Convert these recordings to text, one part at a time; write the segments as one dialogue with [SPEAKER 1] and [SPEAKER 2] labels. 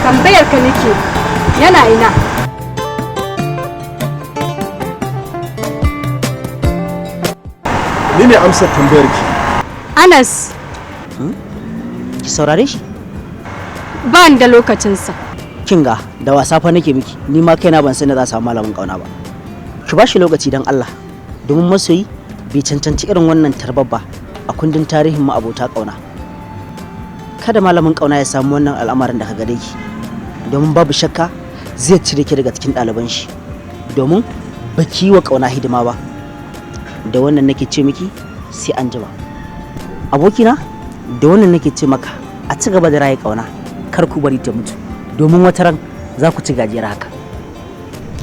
[SPEAKER 1] tambayar ka nake, yana ina?
[SPEAKER 2] Ni ne amsar tambayar ki.
[SPEAKER 1] Anas.
[SPEAKER 3] Ki saurare shi?
[SPEAKER 1] Ba ni da lokacinsa.
[SPEAKER 3] Kinga da wasa fa nake miki, ni ma kaina ban sani za samu malamin kauna ba. Ki ba shi lokaci dan Allah, domin masoyi bai cancanci irin wannan tarbabba a kundin tarihin mu abota kauna. Kada malamin kauna ya samu wannan al'amarin da ka gare ki, domin babu shakka zai cire ki daga cikin ɗaliban shi, domin baki wa kauna hidima ba. Da wannan nake ce miki sai an jima. Abokina, da wannan nake ce maka a ci gaba da raye kauna, kar ku bari ta mutu, domin wata ran za ku ci gajiyar haka.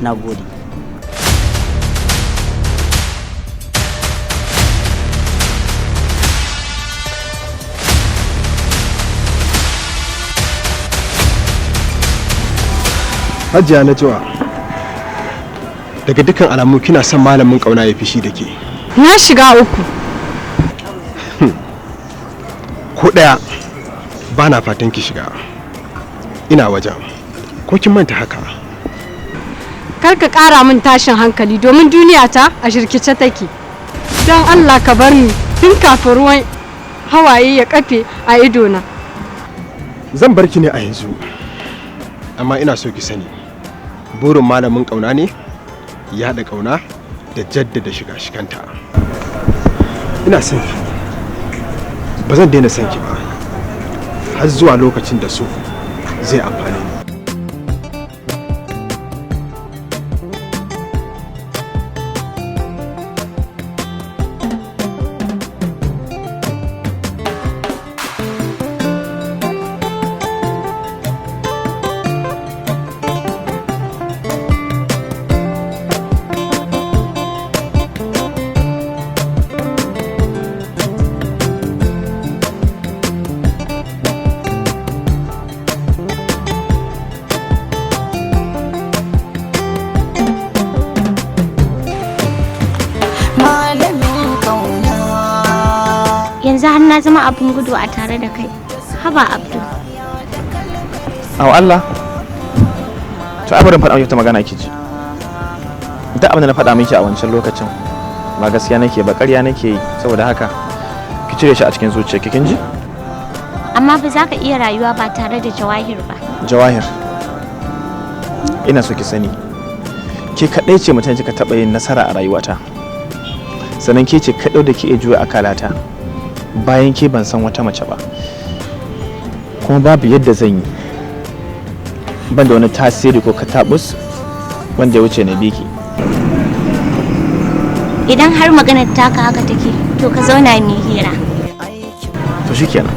[SPEAKER 3] Na gode.
[SPEAKER 2] Hajiya Najwa, daga dukkan alamu kina son malamin kauna ya fishi da ke.
[SPEAKER 1] Na shiga uku.
[SPEAKER 2] Ko ɗaya ba na fatan ki shiga. Ina wajen. Ko kin manta haka?
[SPEAKER 1] Kar ka ƙara min tashin hankali domin duniya ta a shirkice take. Don Allah ka bar ni tun kafin ruwan hawaye ya kafe a idona.
[SPEAKER 2] Zan bar ki ne a yanzu. Amma ina so ki sani, burin malamin kauna ne yaɗa kauna da jaddada shiga-shiganta. Ina son ki. Ba zan daina son ki ba har zuwa lokacin da so zai amfane ni.
[SPEAKER 4] Yanzu har na zama abin gudu a tare da kai. Haba Abdul.
[SPEAKER 5] Aw Allah. To abarin faɗa miki ta magana ki ji. Duk abin da na faɗa miki a wancan lokacin ba gaskiya nake ba, ƙarya nake yi, saboda haka ki cire shi a cikin zuciyarki, kin ji?
[SPEAKER 4] Amma ba za ka iya rayuwa ba tare da Jawahir ba.
[SPEAKER 5] Jawahir, ina so ki sani, ke kaɗai ce mutum kika taɓa yin nasara a rayuwata. Sannan ke ce kaɗai da ke iya juya akalata. Bayan ke ban san wata mace ba, kuma babu yadda zan yi ban da wani tasiri ko katabus wanda ya wuce na biki.
[SPEAKER 4] Idan har maganar taka haka take, to ka zauna mai hira.
[SPEAKER 5] To shikenan,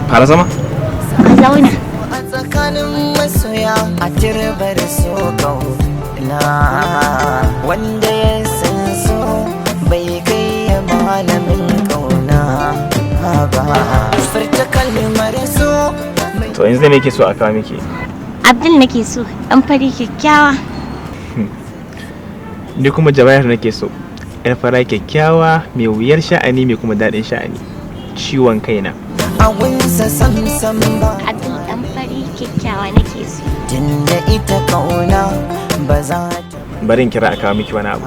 [SPEAKER 5] fara zama.
[SPEAKER 4] Ka zauna.
[SPEAKER 6] A tsakanin masoya a turbar so kauna, wanda ya san so bai kai ya malamin
[SPEAKER 5] to yanzu ne nake so a kawo miki.
[SPEAKER 4] Abdul nake so, dan fari kyakkyawa.
[SPEAKER 5] Ni kuma Jawahir nake so, yar fara kyakkyawa mai wuyar sha'ani mai kuma daɗin sha'ani, ciwon kaina.
[SPEAKER 4] Abdul dan fari kyakkyawa nake so.
[SPEAKER 6] Tunda ita kauna ba za ta
[SPEAKER 5] bari in kira a kawo miki wani abu.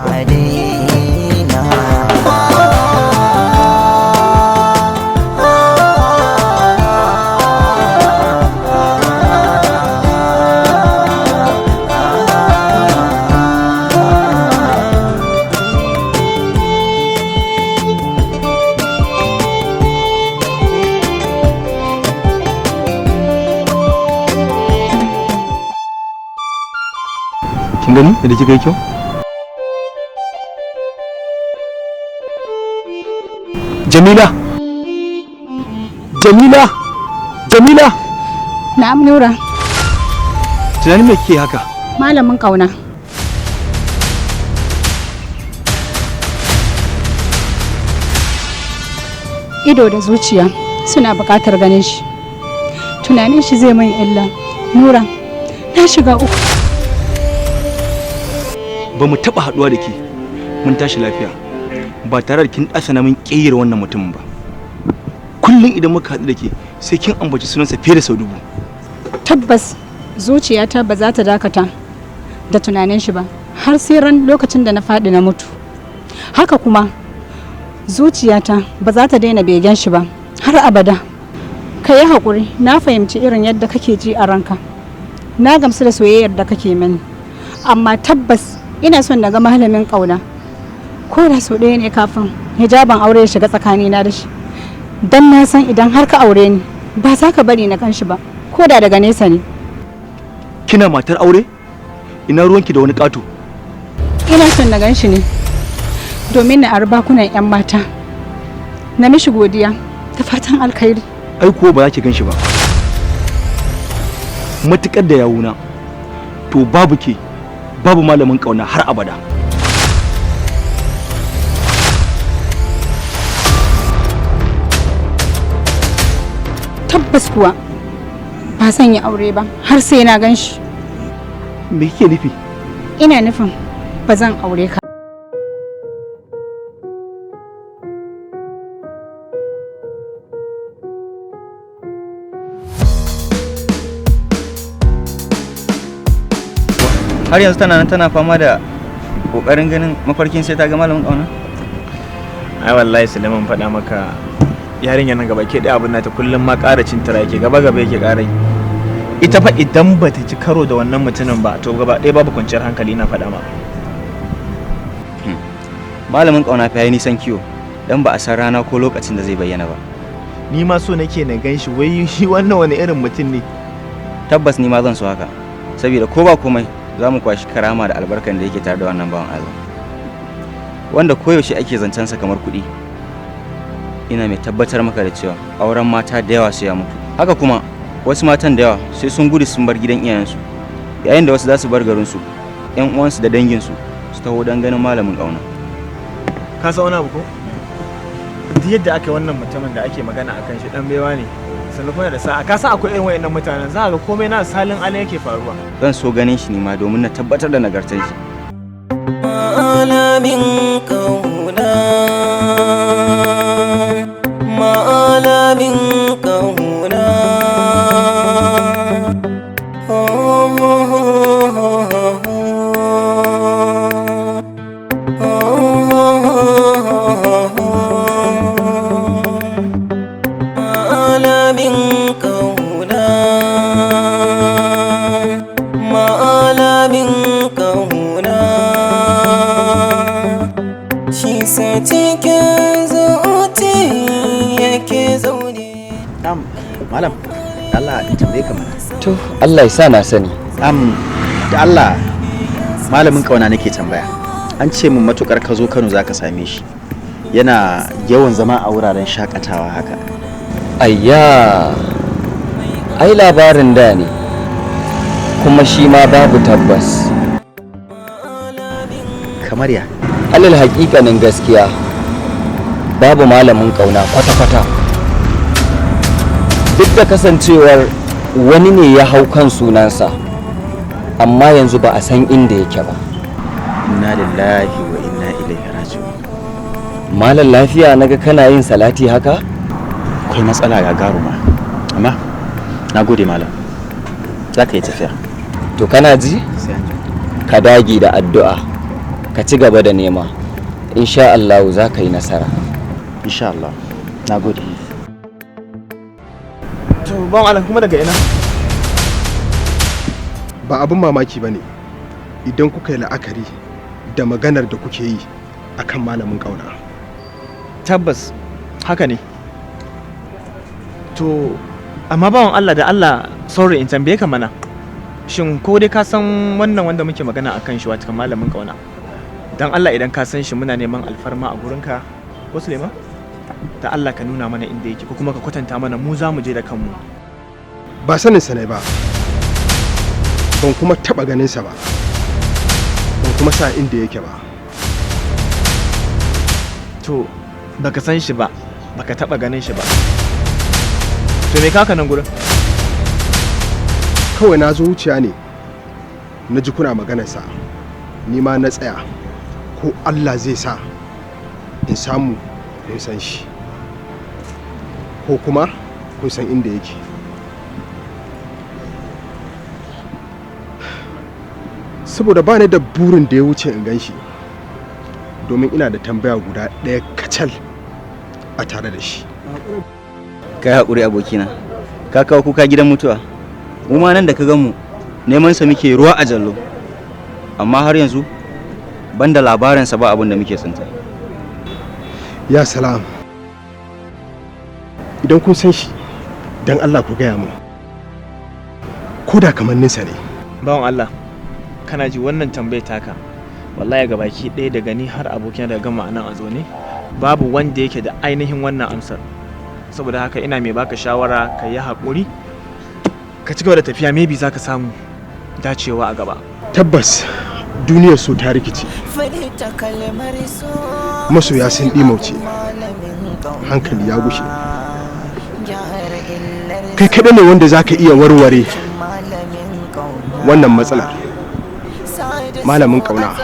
[SPEAKER 5] Kin gani da kika yi kyau?
[SPEAKER 2] Jamila! Jamila! Jamila!
[SPEAKER 1] Na'am Nura.
[SPEAKER 2] Tunanin me kike haka?
[SPEAKER 1] Malamin kauna. Ido da zuciya suna buƙatar ganin shi. Tunanin shi zai min illa. Nura, na shiga uku.
[SPEAKER 7] Ba mu taɓa haɗuwa da ke mun tashi lafiya ba tare da kin ɗasana mun ƙeyar wannan mutumin ba. Kullum idan muka haɗu da ke sai kin ambaci sunansa fiye da sau 1000.
[SPEAKER 8] tabbas zuciyata ba za ta dakata da tunanin shi ba har sai ran lokacin da na faɗi na mutu. Haka kuma zuciyata ba za ta daina begen shi ba har abada. Ka yi haƙuri, na fahimci irin yadda kake ji a ranka, na gamsu da soyayyar da kake mini, amma tabbas ina son na ga malamin ƙauna ko da sau ɗaya ne kafin hijaban aure ya shiga tsakanina da shi, don na san idan har ka aure ni ba za ka bari na kan shi ba ko da daga nesa ne.
[SPEAKER 7] Kina matar aure? Ina ruwanki da wani ƙato?
[SPEAKER 8] Ina son na gan shi ne domin na arba kunan 'yan mata, na mishi godiya ta fatan alkhairi.
[SPEAKER 7] Ai kuwa ba za ki gan shi ba, matuƙar da yawuna to babu ke babu malamin ƙauna har abada.
[SPEAKER 8] Tabbas kuwa ba zan yi aure ba har sai na gan shi.
[SPEAKER 7] Me kike nufi?
[SPEAKER 8] Ina nufin ba zan aure ka.
[SPEAKER 9] Har yanzu tana fama da kokarin ganin mafarkin sai ta ga malamin ƙauna?
[SPEAKER 5] Ai wallahi Suleiman faɗa maka yarinyar nan gaba ke da abin nata kullum ma ƙara cin tara yake gaba yake ƙara yi. Ita fa idan ba ta ci karo da wannan mutumin ba to gaba ɗaya babu kwanciyar hankali na faɗa ma.
[SPEAKER 9] Malamin ƙauna fa yayi nisan kiwo dan ba a san rana ko lokacin da zai bayyana ba.
[SPEAKER 5] Ni ma so nake na gan shi wai shi wannan wani irin mutum ne.
[SPEAKER 9] Tabbas ni ma zan so haka saboda ko ba komai za mu kwashi karama da albarkan da yake tare da wannan bawan Allah wanda koyaushe ake zancensa kamar kuɗi. Ina mai tabbatar maka da cewa auren mata da yawa sai ya mutu, haka kuma wasu matan da yawa sai sun gudu sun bar gidan iyayensu, yayin da wasu za su bar garinsu, 'yan uwansu da danginsu su taho don ganin malamin ƙauna.
[SPEAKER 5] Ka san wani abu ko? Duk yadda aka yi wannan mutumin da ake magana akan shi dan baiwa ne, sannan kuma da sa'a ka san akwai irin wayannan mutanen za ga komai na salin alai yake faruwa.
[SPEAKER 9] Zan so ganin shi ne ma domin na tabbatar da nagartar shi.
[SPEAKER 6] Malamin ƙauna, malamin ƙauna.
[SPEAKER 3] Malam, Allah in tambaye ka mana.
[SPEAKER 10] To, Allah ya sa na sani.
[SPEAKER 3] Da Allah malamin ƙauna nake tambaya. An ce min matukar ka zo Kano zaka same shi. Yana yawan zama a wuraren shakatawa haka.
[SPEAKER 10] Ayya. Ai labarin da ne. Kuma shi ma babu tabbas.
[SPEAKER 3] Kamar ya?
[SPEAKER 10] Alal haƙiƙanin gaskiya. Babu malamin ƙauna kwata-kwata. Duk da kasancewar wani ne ya hau kan sunansa, amma yanzu ba a san inda yake ba.
[SPEAKER 3] Inna lillahi wa inna ilaihi raji'un.
[SPEAKER 10] Malam lafiya naga kana yin salati haka?
[SPEAKER 3] Akwai matsala gagaruma. Amma na gode malam. Za ka yi tafiya.
[SPEAKER 10] To kana ji? Ka dage da addu'a. Ka ci gaba da nema. Insha Allah za ka yi nasara.
[SPEAKER 3] Insha Allah. Na gode.
[SPEAKER 5] Ban Allah kuma daga ina?
[SPEAKER 2] Ba abin mamaki ba ne idan kuka yi la'akari da maganar da kuke yi akan malamin ƙauna.
[SPEAKER 5] Tabbas haka ne. To amma bawan Allah da Allah, sorry in tambaye ka mana, shin ko dai ka san wannan wanda muke magana akan shi wata malamin ƙauna? Dan Allah idan ka san shi muna neman alfarma a gurinka ko Suleiman? Da Allah ka nuna mana inda yake ko kuma ka kwatanta mana mu za mu je da kanmu.
[SPEAKER 2] Ba sanin sa ne ba, ban kuma taba ganin sa ba, ban kuma sa inda yake ba.
[SPEAKER 5] To baka san shi ba, baka taba ganin shi ba, to me kaka nan gurin?
[SPEAKER 2] Kawai na zo wuciya ne na ji kuna maganarsa, ni ma na tsaya ko Allah zai sa in samu in san shi ko kuma kun san inda yake. saboda ba ni da burin da ya wuce in gan shi, domin ina da tambaya guda ɗaya kacal a tare da shi.
[SPEAKER 9] Kai haƙuri abokina, ka kawo kuka gidan mutuwa. Mu ma nan da ka gan mu neman sa muke ruwa a jallo, amma har yanzu banda labarinsa ba abin da muke tsinta.
[SPEAKER 2] Ya salam, idan kun san shi dan Allah ku gaya min, ko da kamanninsa ne.
[SPEAKER 5] Bawan Allah, kana ji wannan tambayar taka, wallahi ga baki ɗaya daga ni har abokina daga gama anan a zo ne, babu wanda yake da ainihin wannan amsar. Saboda haka ina mai baka shawara ka yi haƙuri ka ci gaba da tafiya, maybe za ka samu dacewa a gaba.
[SPEAKER 2] Tabbas duniyar so ta rikice, masoya sun ɗimauce, hankali ya gushe. Kai kaɗai ne wanda za ka iya warware wannan matsalar. Malamin ƙauna,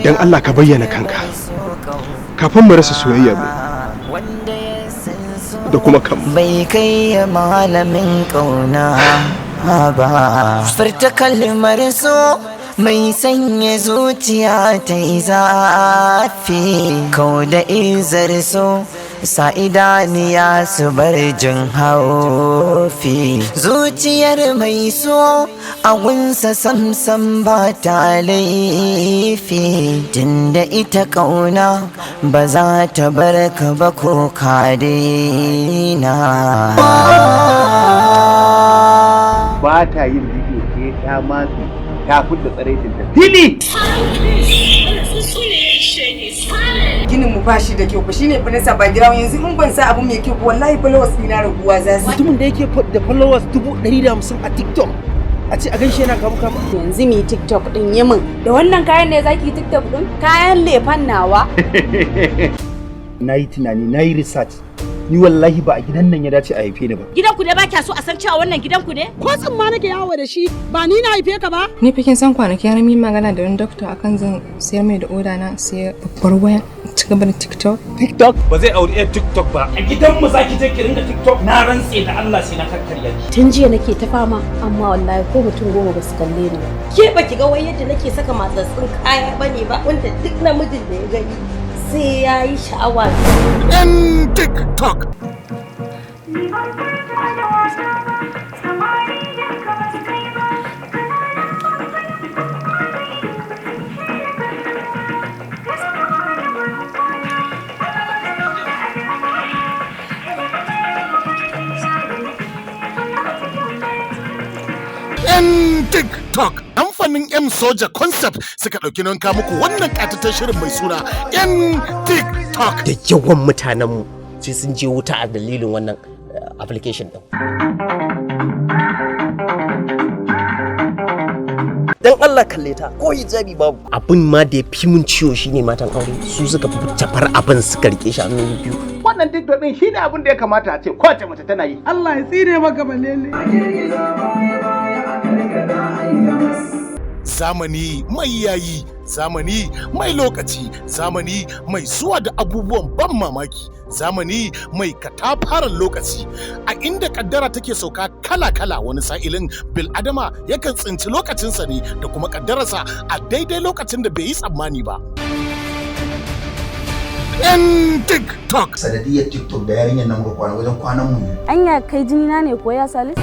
[SPEAKER 2] don Allah ka bayyana kanka kafin mu rasa soyayyar mu da kuma kanmu.
[SPEAKER 6] Bai kai malamin ƙauna ba, furta kalmar so mai sanya zuciya ta yi zafi, kau da izar so sa idaniya su bar jin haufi. Zuciyar mai so a gunsa samsam ba ta laifi, tunda ita ƙauna ba za ta bar ka ba ko ka daina.
[SPEAKER 11] Ba ta yin bidiyo ke ta matsi ta fidda tsaraitin ta fili.
[SPEAKER 12] Ginin mu bashi da kyau, shine fa nasa ba gira yanzu in ban sa abu mai kyau wallahi followers ɗina raguwa za su.
[SPEAKER 11] Mutumin da yake da followers 150 a TikTok a ce a ganshi yana kamu kama.
[SPEAKER 13] Yanzu mi TikTok din yi min. Da wannan kayan ne zaki TikTok din? Kayan lefan nawa.
[SPEAKER 11] Na yi tunani, na yi research. Ni wallahi ba a gidan nan ya dace a haife ni ba.
[SPEAKER 13] Gidan ku ne ba kya so a san cewa wannan gidan ku ne?
[SPEAKER 14] Ko tsimma nake yawo da shi ba ni na haife ka ba?
[SPEAKER 15] Ni fa kin san kwanaki har mi magana da wani doctor akan zan sayar mai da oda na sai babbar waya ci gaba da TikTok.
[SPEAKER 11] TikTok? Ba zai aure TikTok ba. A gidan mu zaki je ki ringa TikTok? Na rantse da Allah sai na kakkarya ki.
[SPEAKER 13] Tun jiya nake ta fama amma wallahi ko mutum goma ba su kalle ni ba. Ke baki ga wai yadda nake saka matsatsin kaya bane ba wanda duk namijin da ya gani sai ya yi sha'awa.
[SPEAKER 16] Yan TikTok. Yan TikTok. Kamfanin M Soja Concept suka ɗauki nanka muku wannan ƙatatar shirin mai suna Yan TikTok.
[SPEAKER 17] Da yawan mutanenmu sai sun je wuta a dalilin wannan application ɗin. Dan Allah kalle ta ko hijabi babu. Abin ma da ya fi mun ciwo shine matan aure su suka fi tafar abin suka rike shi a hannu biyu.
[SPEAKER 11] Wannan TikTok ɗin shine abin da ya kamata a ce kowace mace tana yi.
[SPEAKER 14] Allah ya tsire maka balele.
[SPEAKER 16] Zamani mai yayi, zamani mai lokaci, zamani mai zuwa da abubuwan ban mamaki, zamani mai katafaren lokaci, a inda kaddara take sauka kala-kala wani sa'ilin bil'adama yakan tsinci lokacinsa ne da kuma kaddararsa a daidai lokacin da bai yi tsammani ba. Yan TikTok.
[SPEAKER 18] Sanadiyar TikTok da yarinyar nan ga kwana wajen kwanan mu ne.
[SPEAKER 13] Anya kai jini na ne ko ya Salis?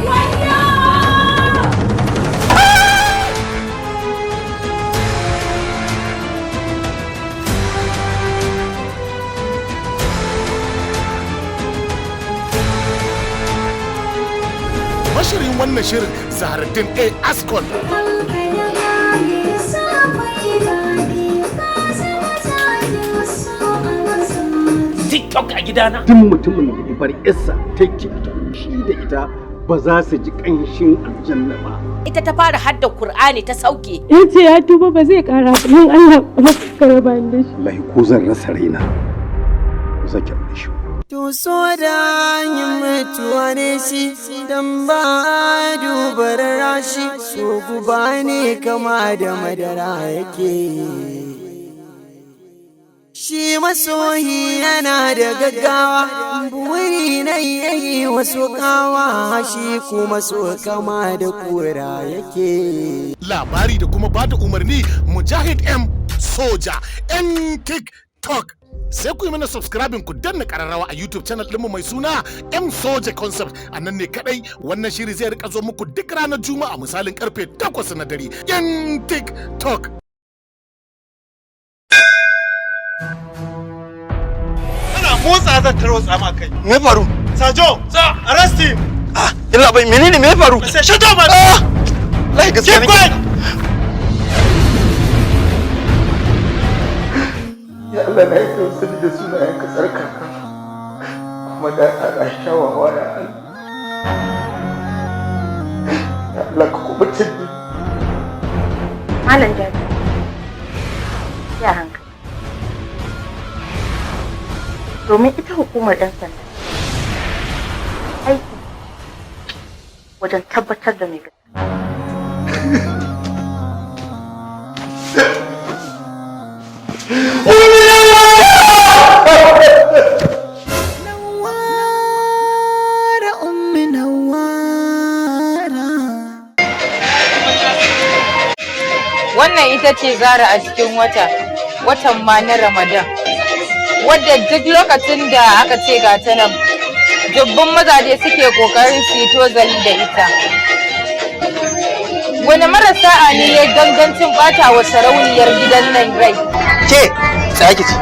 [SPEAKER 16] Mashirin wannan shirin Zaharaddin A. Askon.
[SPEAKER 11] TikTok a gidana. Duk mutumin da ya bar yarsa ta TikTok shi da ita ba za su ji ƙanshin aljanna ba.
[SPEAKER 13] Ita ta fara hadda Kur'ani ta sauke.
[SPEAKER 1] Yace ya tuba ba zai kara ba dan Allah kuma ka raba ni da shi.
[SPEAKER 11] Wallahi ko zan rasa raina ba zan kyau da shi.
[SPEAKER 6] To so da yin mutuwa ne shi dan ba dubar rashi so guba ne kama da madara yake. Shi masoyi yana da gaggawa, buri na yayi wasu kawa, shi kuma so kama da kura yake.
[SPEAKER 16] Labari da kuma bada umarni Mujahid M Soja yan TikTok. Sai ku yi mana subscribing ku danna kararrawa a YouTube channel ɗinmu mai suna M Soja Concept. A nan ne kadai wannan shiri zai rika zo muku duk ranar Juma'a misalin karfe 8 na dare. Yan TikTok.
[SPEAKER 19] Motsa zan tarwatsa ma kai. Me faru? Sajo! Sa! Arrest him! Ah, illa bai menene me faru? Sai shut up man! Ah! Lai gaskiya ne.
[SPEAKER 20] Ya Allah na yi tausiri da sunayen ka tsarkaka. Kuma da a shawawa ya Allah. Ya Allah ka kubutar ni.
[SPEAKER 21] Malam Jaji. Ya hankali. Domin ita hukumar 'yan sanda aiki wajen tabbatar da mai
[SPEAKER 22] Wannan ita ce Zara a cikin watan ma na Ramadan. Wadda duk lokacin da aka ce ga ta nan dubban mazaje suke kokarin su yi tozali da ita. Wani marasa ne ya gangancin bata wa sarauniyar gidan nan rai.
[SPEAKER 17] Ke, tsaya ki ci.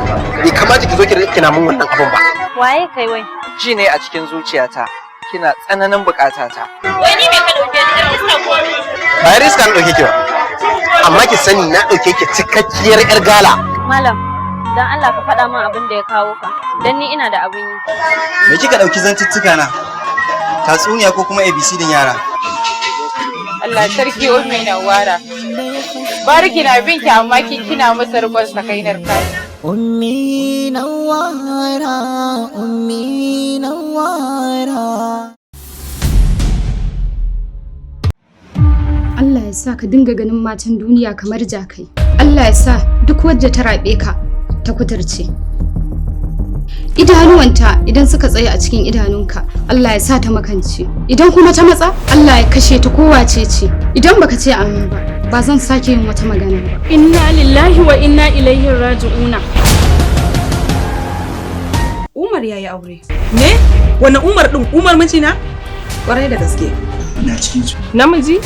[SPEAKER 17] Bai kamata ki zo ki kina mun wannan abun ba.
[SPEAKER 21] Waye kai wai?
[SPEAKER 17] Ji ne a cikin zuciyata. Kina tsananin bukatata.
[SPEAKER 21] Wai ni me ka dauke ni da riska ko?
[SPEAKER 17] Ba riska na dauke ki ba. Amma ki sani na dauke ki cikakkiyar yar gala.
[SPEAKER 21] Malam, dan Allah ka faɗa min abin da ya kawo ka, dan ni ina da abin yi.
[SPEAKER 23] Me kika ɗauki zantuttuka na? Tatsuniya ko kuma ABC din yara?
[SPEAKER 22] Allah sarki ummi na wara. Bariki na binki amma kina masa rubon sakainar kai.
[SPEAKER 6] Ummi nawara, ummi nawara.
[SPEAKER 24] Allah ya sa ka dinga ganin matan duniya kamar jakai. Allah ya sa duk wadda ta raɓe ka ta kuturce. Idanuwanta idan suka tsaye a cikin idanunka, Allah ya sa ta makance. Idan kuma ta matsa, Allah ya kashe ta kowace ce. Idan baka ce amin ba zan sake yin wata magana ba.
[SPEAKER 1] Inna lillahi wa inna ilaihi raji'una.
[SPEAKER 12] Umar yayi aure. Me? Wani Umar din? Umar mijina? Kwarai da gaske.
[SPEAKER 23] Ina cikin su.
[SPEAKER 12] Namiji?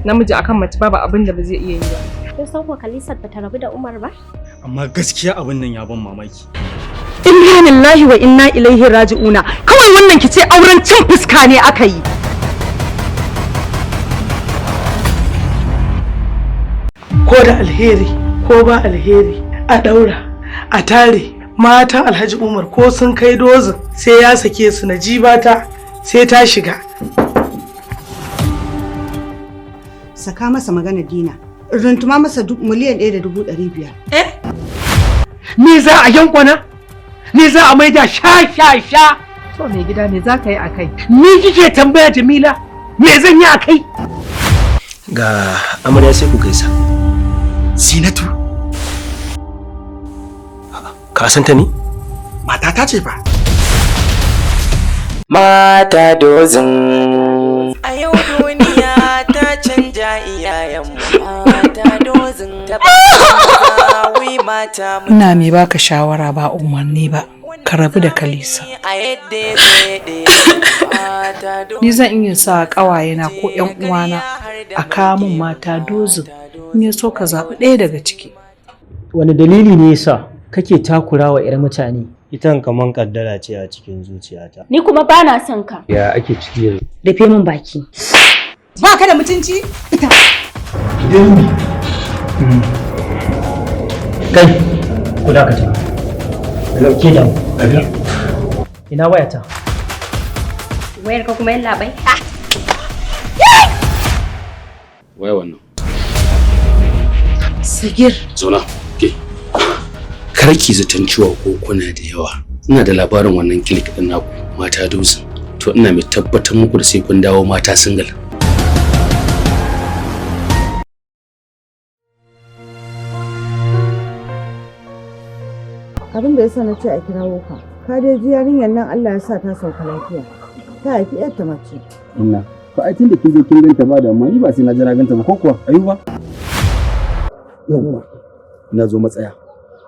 [SPEAKER 12] Namiji akan mace babu abin da ba zai iya yi ba.
[SPEAKER 4] Kin san ko Khalisat bata rabu da Umar ba?
[SPEAKER 7] Amma gaskiya abin nan ya ban mamaki.
[SPEAKER 12] Inna lillahi wa inna ilaihi raji'una. Kawai wannan ki ce auren cin fuska ne aka yi.
[SPEAKER 14] Ko da alheri ko ba alheri a daura a tare matan Alhaji Umar ko sun kai dozin sai ya sake su, Najibata sai ta shiga.
[SPEAKER 25] Saka masa magana Dina. Runtuma masa miliyan 1.500.
[SPEAKER 11] Me za a yankwana? Me za a maida sha?
[SPEAKER 12] To mai gida me za ka yi a kai?
[SPEAKER 11] Ni kike tambaya Jamila? Me zan yi a kai?
[SPEAKER 17] Ga amarya sai ku gaisa.
[SPEAKER 23] Zinatu.
[SPEAKER 17] Ka san ta ni?
[SPEAKER 23] Matata ce fa.
[SPEAKER 6] Mata dozin. A yau duniya ta canja iyayenmu. Mata dozin ta wai mata.
[SPEAKER 26] Ina mai baka shawara ba umarni ba. Ka rabu da Kalisa. Ni zan iya sa ƙawayena ko ƴan uwana a kawo min mata dozin. In ya so ka zaɓi ɗaya daga ciki.
[SPEAKER 27] Wani dalili ne yasa kake takura wa 'yar mutane?
[SPEAKER 28] Itan kaman kaddara ce a cikin zuciyata.
[SPEAKER 4] Ni kuma ba na son ka.
[SPEAKER 28] Ya ake ciki yanzu?
[SPEAKER 4] Rufe min baki.
[SPEAKER 12] Ba ka da mutunci? Ita.
[SPEAKER 27] Kai, ku dakata. Lauke da mu. Ina wayata?
[SPEAKER 4] Wayar ka kuma yalla bai.
[SPEAKER 28] Waya wannan.
[SPEAKER 26] Sagir.
[SPEAKER 28] Zauna. Ke. Kar ki zaton cewa ko kuna da yawa. Ina da labarin wannan click din naku mata dozin. To ina mai tabbatar muku da sai kun dawo mata single.
[SPEAKER 25] abin da yasa na ce a kirawo ka. Ka dai ji yarinyar nan Allah ya sa ta sauka lafiya. Ta haifi yarta mace.
[SPEAKER 11] Inna, fa ai tunda kin je kin ganta ba da amma ni ba sai na jira ganta ba ko kuwa Ayuba. Yawwa. Na zo matsaya.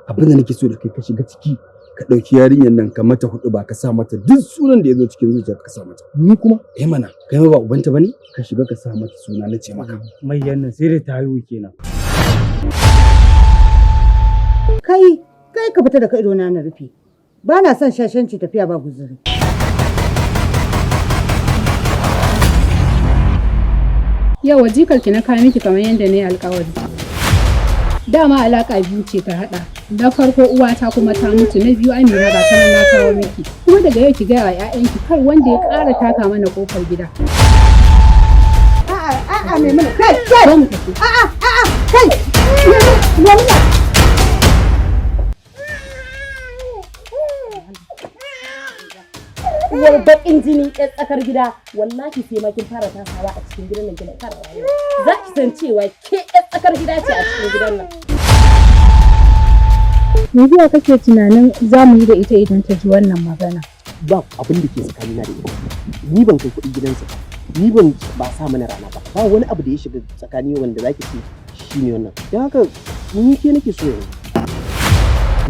[SPEAKER 11] Abin da nake so da kai ka shiga ciki ka ɗauki yarinyar nan ka mata hudu ba ka sa mata duk sunan da ya zo cikin zuciya ka sa mata. Ni kuma mana kai ma ba ubanta bane ka shiga ka sa mata suna na ce maka.
[SPEAKER 27] Mai yannan sai da ta haihu kenan.
[SPEAKER 25] Kai ka fita da kai idona na rufe. Ba na son shashanci tafiya ba guzuri.
[SPEAKER 24] Yau jikarki na kawo miki kamar yadda na yi alkawari. Dama alaƙa biyu ce ta haɗa. Na farko uwata kuma ta mutu, na biyu Amina ga ta na kawo miki. Kuma daga yau ki gaya wa 'ya'yanki kar wanda ya ƙara taka mana ƙofar gida.
[SPEAKER 25] A'a mai mana kai. Kai.
[SPEAKER 13] Uwar baƙin jini ɗan tsakar gida, wallahi sai ma kin fara tasawa a cikin gidan nan gina fara rayuwa. Za ki san cewa ke ɗan tsakar gida ce a cikin gidan nan.
[SPEAKER 24] Me biya kake tunanin za mu yi da ita idan ta ji wannan magana?
[SPEAKER 17] Ba abin da ke tsakanina da ita. Ni ban kai kuɗin gidansa ba. Ni ban ba sa mana rana ba. Ba wani abu da ya shiga tsakani wanda zaki ce shi ne wannan. Don haka ni ke nake so yanzu.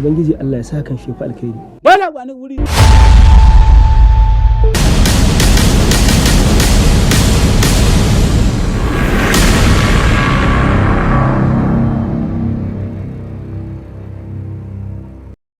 [SPEAKER 27] Ubangiji Allah ya sa kan shefa alkhairi. Bana ba ni wuri.